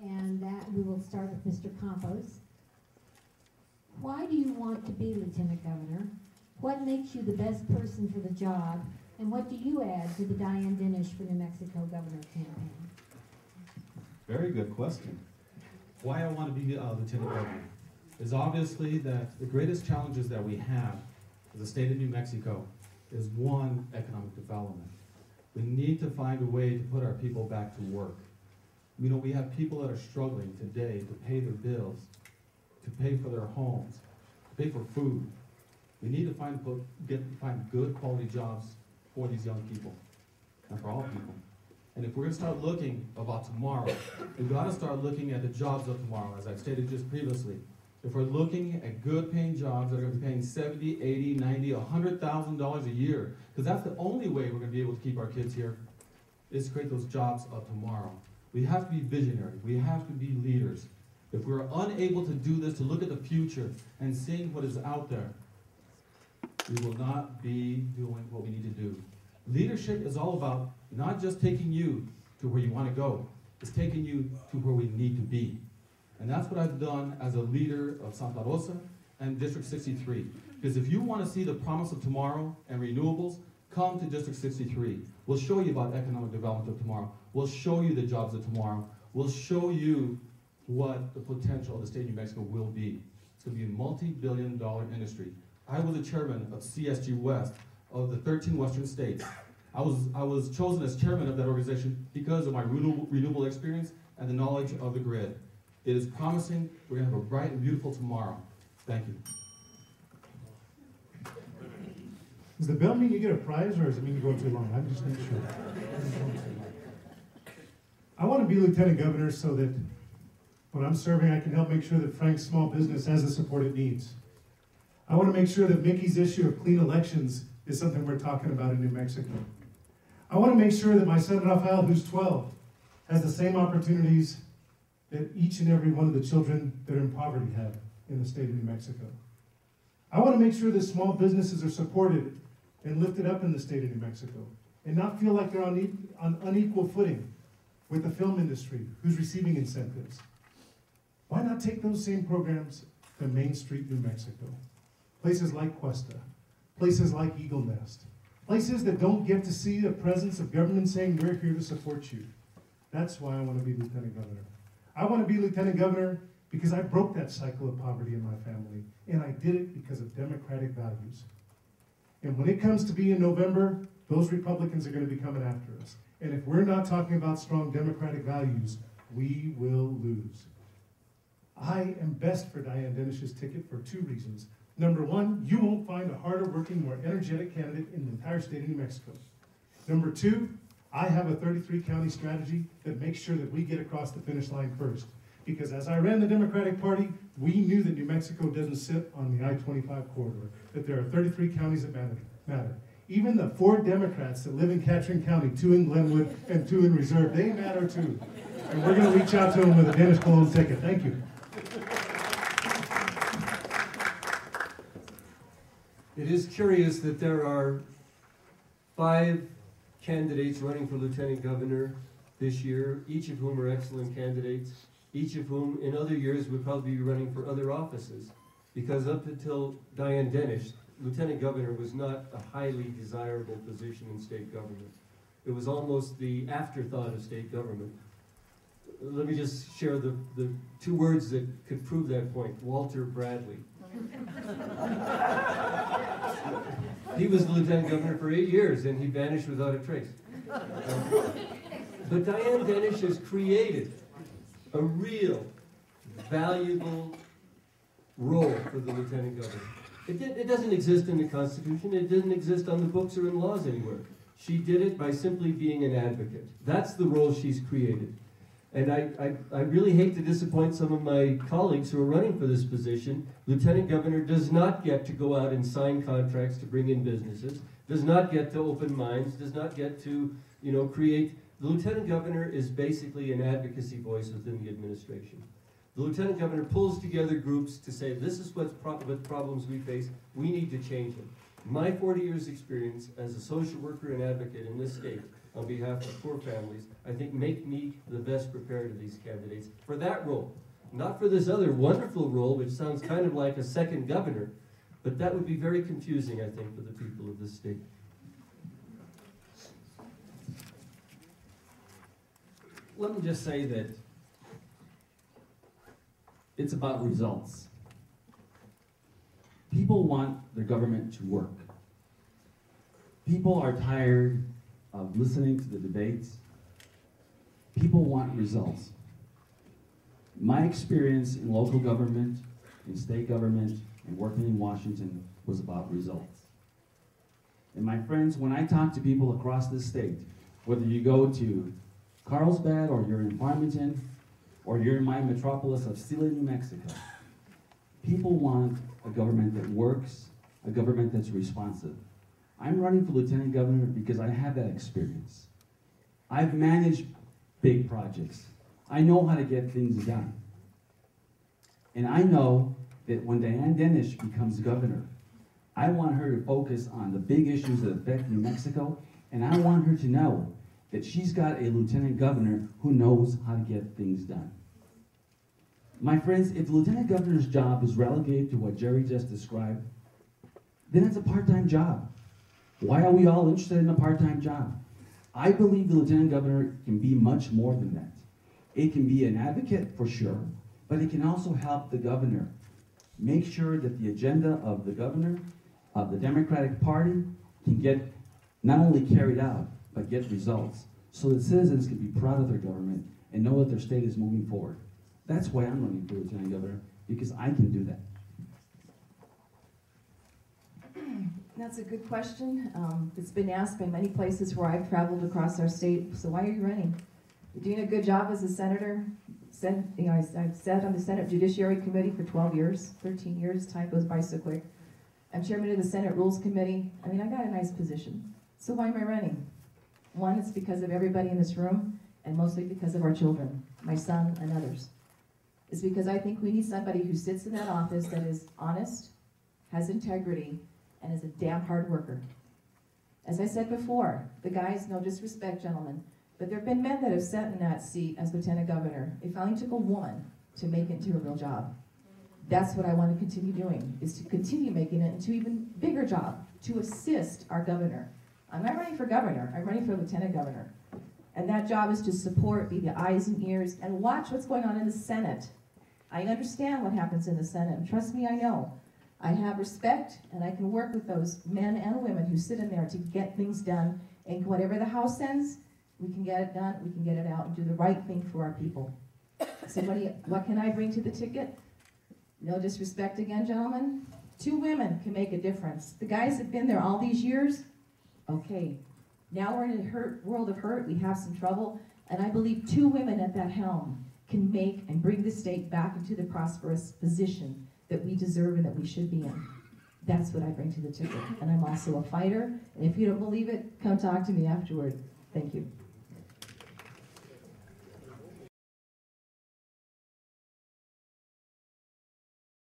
and that we will start with Mr. Campos. Why do you want to be Lieutenant Governor? What makes you the best person for the job? And what do you add to the Diane Dinish for New Mexico Governor campaign? Very good question. Why I want to be Lieutenant Governor is obviously that the greatest challenges that we have as a state of New Mexico is one, economic development. We need to find a way to put our people back to work. You know, we have people that are struggling today to pay their bills, to pay for their homes, to pay for food. We need to find good quality jobs for these young people and for all people. And if we're going to start looking about tomorrow, we've got to start looking at the jobs of tomorrow, as I've stated just previously. If we're looking at good paying jobs that are going to be paying $70, $80, $90, $100,000 a year, because that's the only way we're going to be able to keep our kids here, is to create those jobs of tomorrow. We have to be visionary. We have to be leaders. If we're unable to do this, to look at the future and seeing what is out there, we will not be doing what we need to do. Leadership is all about not just taking you to where you want to go, it's taking you to where we need to be. And that's what I've done as a leader of Santa Rosa and District 63. Because if you want to see the promise of tomorrow and renewables, come to District 63. We'll show you about economic development of tomorrow. We'll show you the jobs of tomorrow. We'll show you what the potential of the state of New Mexico will be. It's going to be a multi-billion-dollar industry. I was the chairman of CSG West of the 13 Western states. I was chosen as chairman of that organization because of my renewable experience and the knowledge of the grid. It is promising. We're going to have a bright and beautiful tomorrow. Thank you. Does the bell mean you get a prize, or does it mean you go too long? I'm just not sure. I want to be Lieutenant Governor so that when I'm serving, I can help make sure that Frank's small business has the support it needs. I want to make sure that Mickey's issue of clean elections is something we're talking about in New Mexico. I want to make sure that my son Rafael, who's 12, has the same opportunities that each and every one of the children that are in poverty have in the state of New Mexico. I want to make sure that small businesses are supported and lifted up in the state of New Mexico and not feel like they're on unequal footing with the film industry who's receiving incentives. Why not take those same programs to Main Street, New Mexico? Places like Cuesta, places like Eagle Nest, places that don't get to see the presence of government saying we're here to support you. That's why I want to be Lieutenant Governor. I want to be Lieutenant Governor because I broke that cycle of poverty in my family, and I did it because of democratic values. And when it comes to be in November, those Republicans are going to be coming after us. And if we're not talking about strong democratic values, we will lose. I am best for Diane Dinish's ticket for two reasons. Number one, you won't find a harder working, more energetic candidate in the entire state of New Mexico. Number two, I have a 33-county strategy that makes sure that we get across the finish line first. Because as I ran the Democratic Party, we knew that New Mexico doesn't sit on the I-25 corridor, that there are 33 counties that matter. Even the 4 Democrats that live in Catron County, 2 in Glenwood and 2 in Reserve, they matter too. And we're going to reach out to them with a Dinish Cologne ticket. Thank you. It is curious that there are 5 candidates running for Lieutenant Governor this year, each of whom are excellent candidates, each of whom in other years would probably be running for other offices. Because up until Diane Dinish, Lieutenant Governor was not a highly desirable position in state government. It was almost the afterthought of state government. Let me just share the 2 words that could prove that point. Walter Bradley. He was the Lieutenant Governor for 8 years, and he vanished without a trace. But Diane Dinish has created a real, valuable role for the Lieutenant Governor. It doesn't exist in the Constitution. It doesn't exist on the books or in laws anywhere. She did it by simply being an advocate. That's the role she's created. And I really hate to disappoint some of my colleagues who are running for this position. Lieutenant Governor does not get to go out and sign contracts to bring in businesses, does not get to open mines, does not get to, create. The Lieutenant Governor is basically an advocacy voice within the administration. The Lieutenant Governor pulls together groups to say, this is what problems we face, we need to change them. My 40 years experience as a social worker and advocate in this state on behalf of poor families, I think make me the best prepared of these candidates for that role. Not for this other wonderful role, which sounds kind of like a second governor, but that would be very confusing, I think, for the people of this state. Let me just say that it's about results. People want their government to work. People are tired of listening to the debates. People want results. My experience in local government, in state government, and working in Washington was about results. And my friends, when I talk to people across this state, whether you go to Carlsbad, or you're in Farmington, or you're in my metropolis of Sealy, New Mexico, people want a government that works, a government that's responsive. I'm running for lieutenant governor because I have that experience. I've managed big projects. I know how to get things done. And I know that when Diane Dennis becomes governor, I want her to focus on the big issues that affect New Mexico, and I want her to know that she's got a lieutenant governor who knows how to get things done. My friends, if the lieutenant governor's job is relegated to what Jerry just described, then it's a part-time job. Why are we all interested in a part-time job? I believe the lieutenant governor can be much more than that. It can be an advocate for sure, but it can also help the governor make sure that the agenda of the governor, of the Democratic Party, can get not only carried out, but get results, so that citizens can be proud of their government and know that their state is moving forward. That's why I'm running for lieutenant governor, because I can do that. That's a good question. It's been asked by many places where I've traveled across our state. So why are you running? You're doing a good job as a senator. I've sat on the Senate Judiciary Committee for 12 years, 13 years. Time goes by so quick. I'm chairman of the Senate Rules Committee. I mean, I got a nice position. So why am I running? One, it's because of everybody in this room, and mostly because of our children, my son and others. It's because I think we need somebody who sits in that office that is honest, has integrity, and is a damn hard worker. As I said before, the guys, no disrespect, gentlemen, but there have been men that have sat in that seat as lieutenant governor. It finally took a woman to make it into a real job. That's what I want to continue doing, is to continue making it into an even bigger job, to assist our governor. I'm not running for governor, I'm running for lieutenant governor. And that job is to support, be the eyes and ears, and watch what's going on in the Senate. I understand what happens in the Senate, and trust me, I know. I have respect, and I can work with those men and women who sit in there to get things done, and whatever the House sends, we can get it done, we can get it out, and do the right thing for our people. So what can I bring to the ticket? No disrespect again, gentlemen. 2 women can make a difference. The guys have been there all these years. Okay, now we're in a world of hurt, we have some trouble, and I believe 2 women at that helm can make and bring the state back into the prosperous position that we deserve and that we should be in. That's what I bring to the ticket. And I'm also a fighter, and if you don't believe it, come talk to me afterward. Thank you.